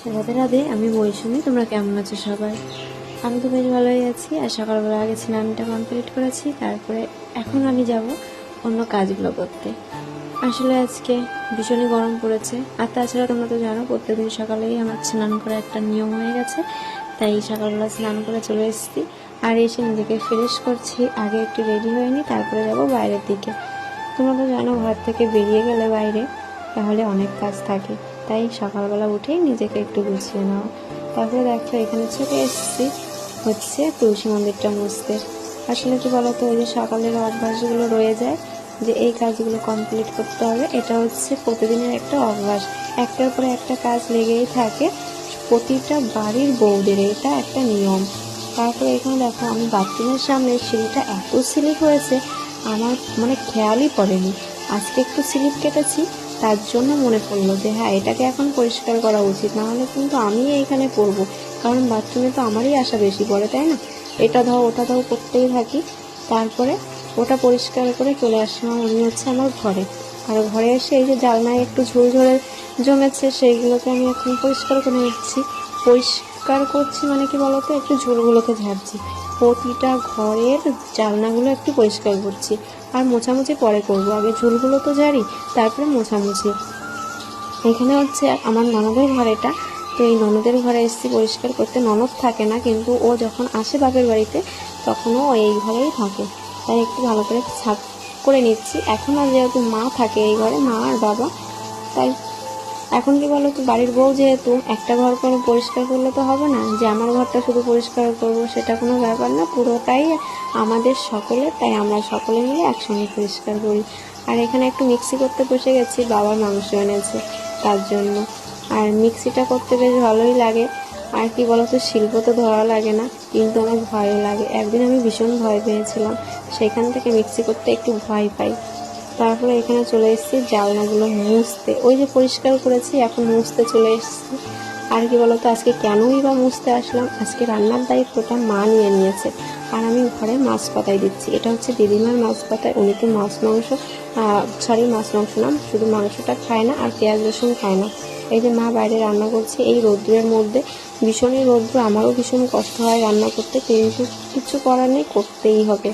রাধে রাধে, আমি মৌসুমি। তোমরা কেমন আছো সবাই? আমি তো বেশ ভালোই আছি। আর সকালবেলা আগে স্নানটা কমপ্লিট করেছি, তারপরে এখন আমি যাব অন্য কাজগুলো করতে। আসলে আজকে ভীষণই গরম পড়েছে, আর তাছাড়া তোমরা তো জানো প্রত্যেকদিন সকালেই আমার স্নান করা একটা নিয়ম হয়ে গেছে। তাই সকালবেলা স্নান করে চলে এসেছি, আর এসে নিজেকে ফ্রেশ করছি। আগে একটু রেডি হয়ে নিই, তারপরে যাব বাইরের দিকে। তোমরা তো জানো ঘর থেকে বেরিয়ে গেলে বাইরে তাহলে অনেক কাজ থাকে, তাই সকালবেলা উঠেই নিজেকে একটু গুছিয়ে নেওয়া। তারপরে দেখো এখানে চলে এসেছি হচ্ছে তুলসী মন্দিরটা মুছতে। আসলে কি বলতো, ওই যে সকালের অভ্যাসগুলো রয়ে যায় যে এই কাজগুলো কমপ্লিট করতে হবে, এটা হচ্ছে প্রতিদিনের একটা অভ্যাস। একটার পরে একটা কাজ লেগেই থাকে প্রতিটা বাড়ির বউদের, এটা একটা নিয়ম। তারপরে এখানে দেখো আমি বাথরুমের সামনে সিঁড়িটা এত স্লিপ হয়েছে, আমার মানে খেয়ালই পড়েনি। আজকে একটু স্লিপ কেটেছি, তার জন্য মনে পড়লো যে হ্যাঁ, এটাকে এখন পরিষ্কার করা উচিত, নাহলে কিন্তু আমি এইখানে পড়বো। কারণ বাথরুমে তো আমারই আসা বেশি পড়ে, তাই না? এটা দাও ওটা দাও করতেই থাকি। তারপরে ওটা পরিষ্কার করে চলে আসলাম আমি হচ্ছে আমার ঘরে। আর ঘরে এসে এই যে জানলায় একটু ঝুলঝুলে জমেছে, সেইগুলোকে আমি এখন পরিষ্কার করে নিচ্ছি। পরিষ্কার করছি মানে কি বলতো, একটু ঝুলগুলোকে ঝাড়ছি। প্রতিটা ঘরের জানলাগুলো একটু পরিষ্কার করছি। আর মোছামুছি পরে করবো, আগে ঝুলগুলো তো ঝাড়ি, তারপরে মোছামুছি। এখানে হচ্ছে আমার ননদের ঘর এটা। তো এই ননদের ঘরে এসেছি পরিষ্কার করতে। ননদ থাকে না, কিন্তু ও যখন আসে বাপের বাড়িতে তখনও ও এই ঘরেই থাকে, তাই একটু ভালো করে সাফ করে নিচ্ছি। এখন আর যেহেতু মা থাকে এই ঘরে, মা আর বাবা, তাই এখন কি বলো তো, বাড়ির বউ যেহেতু একটা ঘর করে পরিষ্কার করলে তো হবে না যে আমার ঘরটা শুধু পরিষ্কার করবো, সেটা কোনো ব্যাপার না, পুরোটাই আমাদের সকলের। তাই আমরা সকলে মিলে একসঙ্গে পরিষ্কার করি। আর এখানে একটু মিক্সি করতে বসে গেছি, বাবার মাংস এনেছে তার জন্য। আর মিক্সিটা করতে বেশ ভালোই লাগে। আর কি বলতো, শিল্প তো ধরা লাগে না, কিন্তু আমার ভয়ও লাগে। একদিন আমি ভীষণ ভয় পেয়েছিলাম, সেখান থেকে মিক্সি করতে একটু ভয় পাই। তারপরে এখানে চলে এসেছি জানলাগুলো মুছতে। ওই যে পরিষ্কার করেছি, এখন মুছতে চলে এসেছি। আর কি বলতো, আজকে কেনই বা মুছতে আসলাম, আজকে রান্নার দায়িত্বটা মা নিয়ে নিয়েছে, আর আমি ঘরে মাছ পাতায় দিচ্ছি। এটা হচ্ছে দিদিমার মাছ পাতায়। উনি তো মাছ মাংস মাছ মাংস না, শুধু মাংসটা খায় না, আর পেঁয়াজ রসুন খায় না। এই যে মা বাইরে রান্না করছে এই রৌদ্রের মধ্যে, ভীষণই রৌদ্র, আমারও ভীষণ কষ্ট হয় রান্না করতে, কিন্তু কিছু করার নেই, করতেই হবে।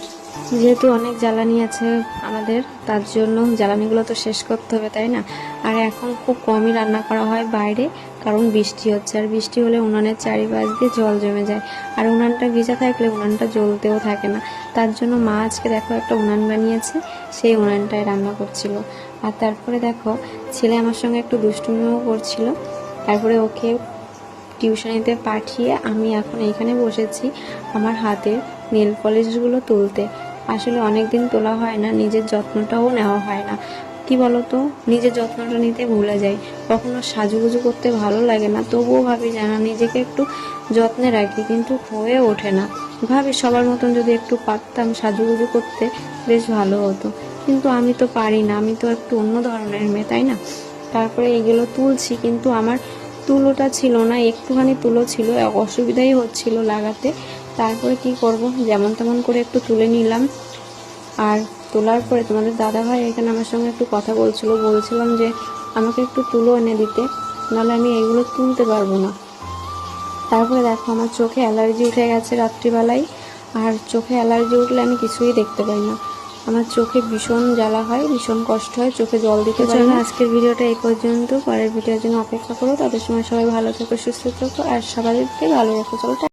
যেহেতু অনেক জ্বালানি আছে আমাদের, তার জন্য জ্বালানিগুলো তো শেষ করতে হবে, তাই না? আর এখন খুব কমই রান্না করা হয় বাইরে, কারণ বৃষ্টি হচ্ছে। আর বৃষ্টি হলে উনানের চারিপাশ দিয়ে জল জমে যায়, আর উনানটা ভিজা থাকলে উনানটা জ্বলতেও থাকে না। তার জন্য মা আজকে দেখো একটা উনান বানিয়েছে, সেই উনানটায় রান্না করছিল। আর তারপরে দেখো ছেলে আমার সঙ্গে একটু দুষ্টুমিও করছিল। তারপরে ওকে টিউশনিতে পাঠিয়ে আমি এখন এইখানে বসেছি আমার হাতের নেল পলিশগুলো তুলতে। আসলে অনেক দিন তোলা হয় না, নিজের যত্নটাও নেওয়া হয় না। কি বলতো, নিজের যত্নটা নিতে ভুলে যাই। কখনো সাজুগুজু করতে ভালো লাগে না, তবুও ভাবি জানা নিজেকে একটু যত্নে রাখি, কিন্তু হয়ে ওঠে না। ভাবি সবার মতন যদি একটু পারতাম সাজুগুজু করতে, বেশ ভালো হতো, কিন্তু আমি তো পারি না, আমি তো একটু অন্য ধরনের মেয়ে, তাই না? তারপরে এইগুলো তুলছি, কিন্তু আমার তুলোটা ছিল না, একটুখানি তুলো ছিল, অসুবিধাই হচ্ছিল লাগাতে। তারপরে কি করব, যেমন তেমন করে একটু তুলে নিলাম। আর তোলার পরে তোমাদের দাদাভাই এখানে আমার সঙ্গে একটু কথা বলছিলাম যে আমাকে একটু তুলো এনে দিতে, নাহলে আমি এগুলো তুলতে পারবো না। তারপরে দেখো আমার চোখে অ্যালার্জি উঠে গেছে রাত্রিবেলায়। আর চোখে অ্যালার্জি উঠলে আমি কিছুই দেখতে পাই না, আমার চোখে ভীষণ জ্বালা হয়, ভীষণ কষ্ট হয়, চোখে জল দিতে পারি না। আজকের ভিডিওটা এই পর্যন্ত, পরের ভিডিওর জন্য অপেক্ষা করো। তাদের সময় সবাই ভালো থেকো, সুস্থ থেকো, আর সবাইকে ভালো রেখো। চলো।